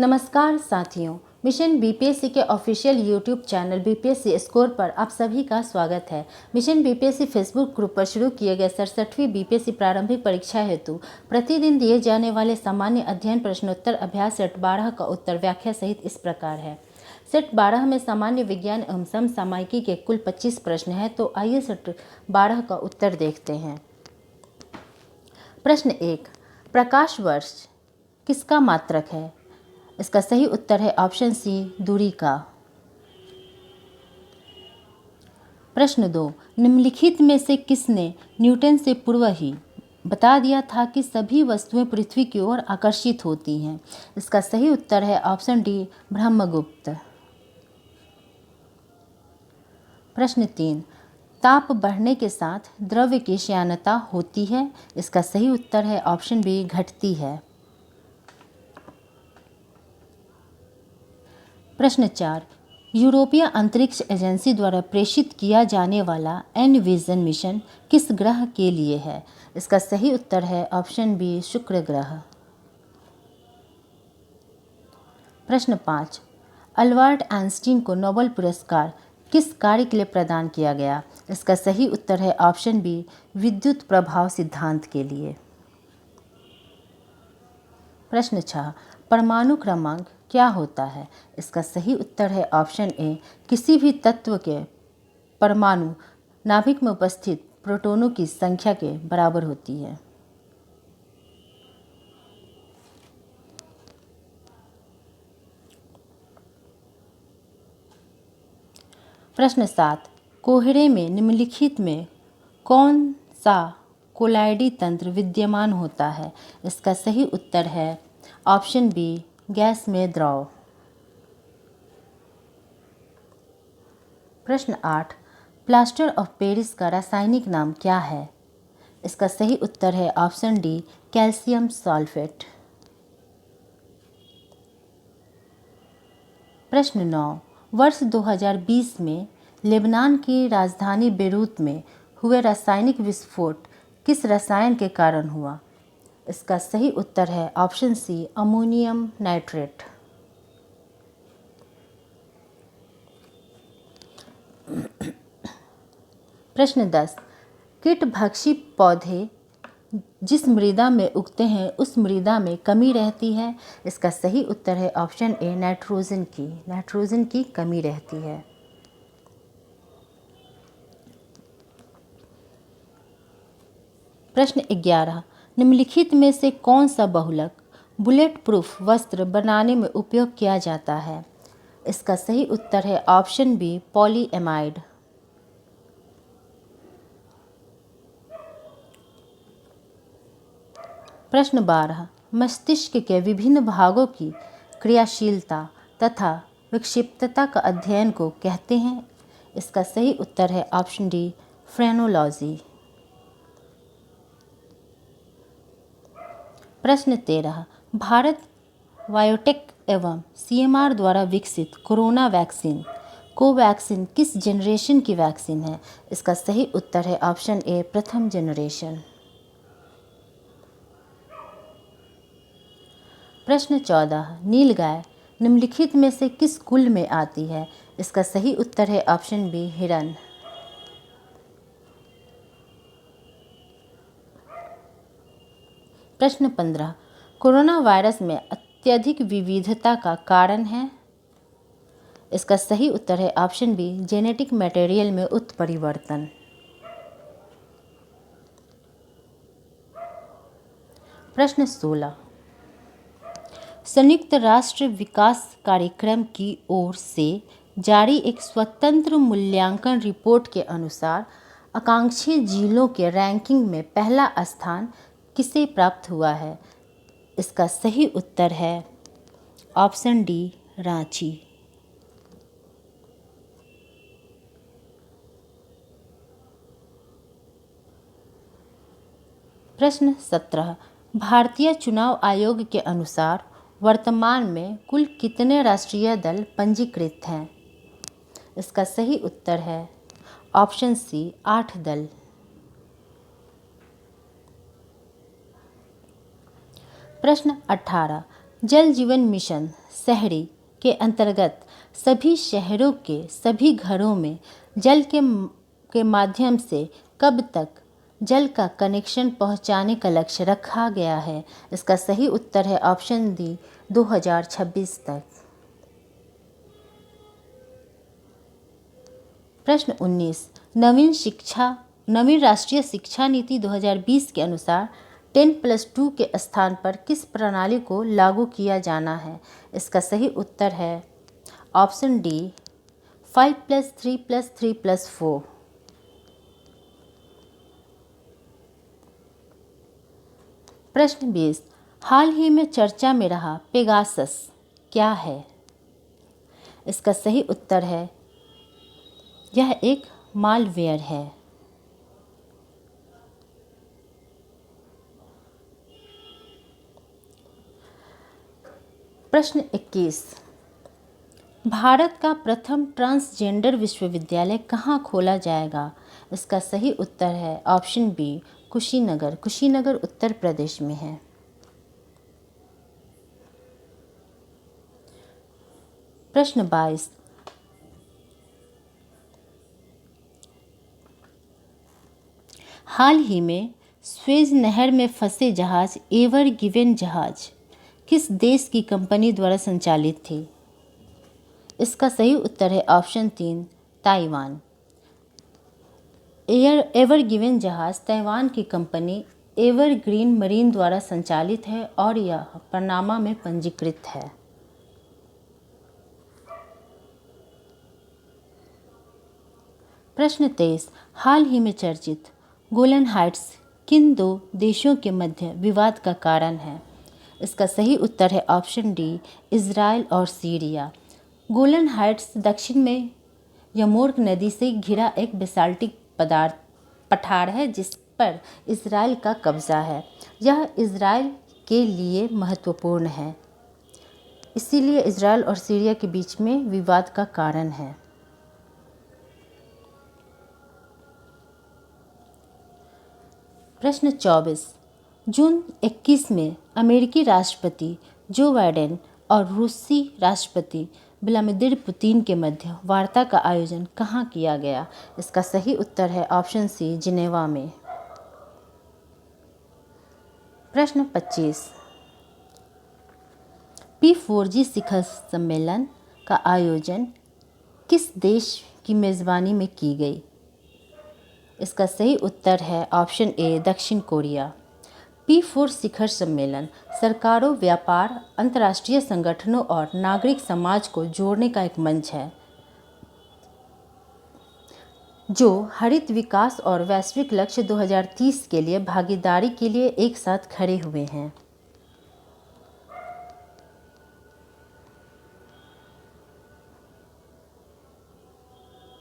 नमस्कार साथियों, mission BPSC के official YouTube channel BPSC score पर आप सभी का स्वागत है। मिशन बीपीएससी फेसबुक ग्रुप पर शुरू किए गए 67वीं बीपीएससी प्रारंभिक परीक्षा हेतु प्रतिदिन दिए जाने वाले सामान्य अध्ययन प्रश्नोत्तर अभ्यास सेट 12 का उत्तर व्याख्या सहित इस प्रकार है। सेट 12 में सामान्य विज्ञान एवं समसामयिकी के कुल 25 प्रश्न हैं, तो आइए सेट 12 का उत्तर देखते हैं। प्रश्न 1, प्रकाश वर्ष किसका मात्रक है? इसका सही उत्तर है ऑप्शन सी, दूरी का। प्रश्न 2, निम्नलिखित में से किसने न्यूटन से पूर्व ही बता दिया था कि सभी वस्तुएं पृथ्वी की ओर आकर्षित होती हैं? इसका सही उत्तर है ऑप्शन डी, ब्रह्मगुप्त। प्रश्न 3, ताप बढ़ने के साथ द्रव्य की श्यानता होती है? इसका सही उत्तर है ऑप्शन बी, घटती है। प्रश्न 4, यूरोपीय अंतरिक्ष एजेंसी द्वारा प्रेषित किया जाने वाला एनविजन मिशन किस ग्रह के लिए है? इसका सही उत्तर है ऑप्शन बी, शुक्र ग्रह। प्रश्न 5, अल्बर्ट आइंस्टीन को नोबेल पुरस्कार किस कार्य के लिए प्रदान किया गया? इसका सही उत्तर है ऑप्शन बी, विद्युत प्रभाव सिद्धांत के लिए। प्रश्न 6, परमाणु क्रमांक क्या होता है? इसका सही उत्तर है ऑप्शन ए, किसी भी तत्व के परमाणु नाभिक में उपस्थित प्रोटॉनों की संख्या के बराबर होती है। प्रश्न 7, कोहरे में निम्नलिखित में कौन सा कोलाइडी तंत्र विद्यमान होता है? इसका सही उत्तर है ऑप्शन बी, गैस में द्रव। प्रश्न 8, प्लास्टर ऑफ पेरिस का रासायनिक नाम क्या है? इसका सही उत्तर है ऑप्शन डी, कैल्शियम सल्फेट। प्रश्न 9, वर्ष 2020 में लेबनान की राजधानी बेरूत में हुए रासायनिक विस्फोट किस रसायन के कारण हुआ? इसका सही उत्तर है ऑप्शन सी, अमोनियम नाइट्रेट। प्रश्न 10, कीटभक्षी पौधे जिस मृदा में उगते हैं उस मृदा में कमी रहती है? इसका सही उत्तर है ऑप्शन ए, नाइट्रोजन की कमी रहती है। प्रश्न 11, निम्नलिखित में से कौन सा बहुलक बुलेट प्रूफ वस्त्र बनाने में उपयोग किया जाता है? इसका सही उत्तर है ऑप्शन बी, पॉलीएमाइड। प्रश्न 12, मस्तिष्क के विभिन्न भागों की क्रियाशीलता तथा विक्षिप्तता का अध्ययन को कहते हैं? इसका सही उत्तर है ऑप्शन डी, फ्रेनोलॉजी। प्रश्न 13, भारत बायोटेक एवं सीएमआर द्वारा विकसित कोरोना वैक्सीन कोवैक्सीन किस जनरेशन की वैक्सीन है? इसका सही उत्तर है ऑप्शन ए, प्रथम जनरेशन। प्रश्न 14, नीलगाय निम्नलिखित में से किस कुल में आती है? इसका सही उत्तर है ऑप्शन बी, हिरण। प्रश्न 15, कोरोना वायरस में अत्यधिक विविधता का कारण है? इसका सही उत्तर है ऑप्शन बी, जेनेटिक मटेरियल में उत्परिवर्तन। प्रश्न 16, संयुक्त राष्ट्र विकास कार्यक्रम की ओर से जारी एक स्वतंत्र मूल्यांकन रिपोर्ट के अनुसार आकांक्षी जिलों के रैंकिंग में पहला स्थान किसे प्राप्त हुआ है? इसका सही उत्तर है ऑप्शन डी, रांची। प्रश्न 17, भारतीय चुनाव आयोग के अनुसार वर्तमान में कुल कितने राष्ट्रीय दल पंजीकृत हैं? इसका सही उत्तर है ऑप्शन सी, 8 दल। प्रश्न 18, जल जीवन मिशन शहरी के अंतर्गत सभी शहरों के सभी घरों में जल के माध्यम से कब तक जल का कनेक्शन पहुंचाने का लक्ष्य रखा गया है? इसका सही उत्तर है ऑप्शन डी 2026 तक। प्रश्न 19, नवीन राष्ट्रीय शिक्षा नीति 2020 के अनुसार 10+2 के स्थान पर किस प्रणाली को लागू किया जाना है? इसका सही उत्तर है ऑप्शन डी 5+3+3+4। प्रश्न 20, हाल ही में चर्चा में रहा पेगासस क्या है? इसका सही उत्तर है यह एक मालवेयर है। प्रश्न 21, भारत का प्रथम ट्रांसजेंडर विश्वविद्यालय कहाँ खोला जाएगा? इसका सही उत्तर है ऑप्शन बी कुशीनगर उत्तर प्रदेश में है। प्रश्न 22, हाल ही में स्वेज नहर में फंसे जहाज एवर गिवन जहाज किस देश की कंपनी द्वारा संचालित थी? इसका सही उत्तर है ऑप्शन 3 ताइवान। एवर गिवन जहाज ताइवान की कंपनी एवरग्रीन मरीन द्वारा संचालित है और यह पनामा में पंजीकृत है। प्रश्न 23, हाल ही में चर्चित गोलन हाइट्स किन दो देशों के मध्य विवाद का कारण है? इसका सही उत्तर है ऑप्शन डी इजराइल और सीरिया। गोलन हाइट्स दक्षिण में यमोर्क नदी से घिरा एक बेसाल्टिक पठार है जिस पर इजराइल का कब्जा है। यह इजराइल के लिए महत्वपूर्ण है, इसीलिए इजराइल और सीरिया के बीच में विवाद का कारण है। प्रश्न 24, जून 21 में अमेरिकी राष्ट्रपति जो बाइडेन और रूसी राष्ट्रपति व्लादिमीर पुतिन के मध्य वार्ता का आयोजन कहाँ किया गया? इसका सही उत्तर है ऑप्शन सी जिनेवा में। प्रश्न 25, P4G शिखर सम्मेलन का आयोजन किस देश की मेज़बानी में की गई? इसका सही उत्तर है ऑप्शन ए दक्षिण कोरिया। P4 शिखर सम्मेलन सरकारों, व्यापार, अंतर्राष्ट्रीय संगठनों और नागरिक समाज को जोड़ने का एक मंच है जो हरित विकास और वैश्विक लक्ष्य 2030 के लिए भागीदारी के लिए एक साथ खड़े हुए हैं।